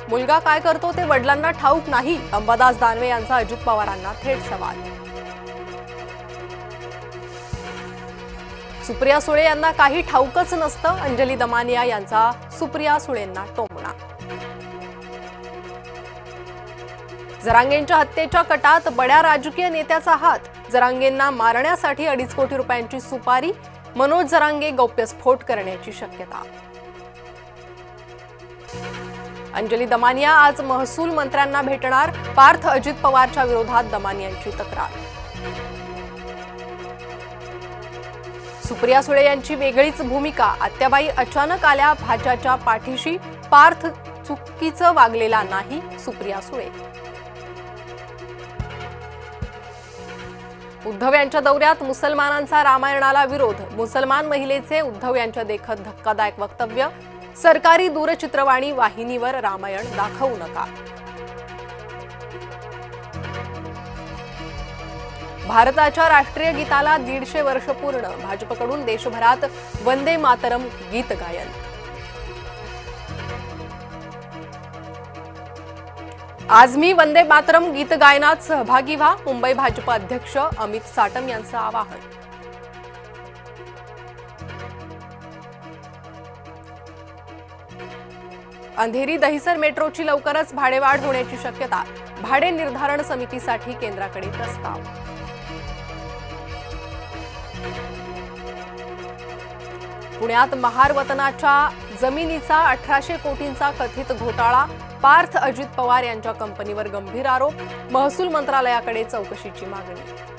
मुलगा काय करतो ते वडिलांना ठाऊक नाही, अंबादास दानवे यांचा अजित पवारांना थेट सवाल। सुप्रिया सुळे यांना काही ठाऊकच नसतं, अंजली दमानिया यांचा सुप्रिया सुळेंना टोमणा। जरांगेंच्या हत्येच्या कटात बड्या राजकीय नेत्याचा हात, जरांगेंना मारण्यासाठी 2.5 कोटी रुपयांची सुपारी, मनोज जरांगे गौप्यस्फोट करण्याची शक्यता। अंजली दमानिया आज महसूल मंत्र्यांना भेटणार, पार्थ अजित पवारच्या विरोधात दमानियांची तक्रार। सुप्रिया सुळे यांची वेगळीच भूमिका, आत्याबाई अचानक आल्या भाच्याच्या पाठीशी, पार्थ चुकीचं वागलेला नाही, सुप्रिया सुळे। उद्धव यांच्या दौऱ्यात मुसलमानांचा रामायणाला विरोध, मुसलमान महिलेचे उद्धव यांच्या देखत धक्कादायक वक्तव्य, सरकारी दूरचित्रवाणी वाहिनीवर रामायण दाखवू नका। भारताच्या राष्ट्रीय गीताला 150 वर्ष पूर्ण, भाजपकडून देशभरात वंदे मातरम गीत गायन। आज मी वंदे मातरम गीत गायनात सहभागी व्हा, मुंबई भाजप अध्यक्ष अमित साटम यांचं आवाहन। अंधेरी दहिसर मेट्रोची लवकरच भाडेवाढ होण्याची शक्यता, भाडे निर्धारण समितीसाठी केंद्राकडे प्रस्ताव। पुण्यात महार वतनाच्या जमिनीचा 1800 कोटींचा कथित घोटाळा, पार्थ अजित पवार यांच्या कंपनीवर गंभीर आरोप, महसूल मंत्रालयाकडे चौकशीची मागणी।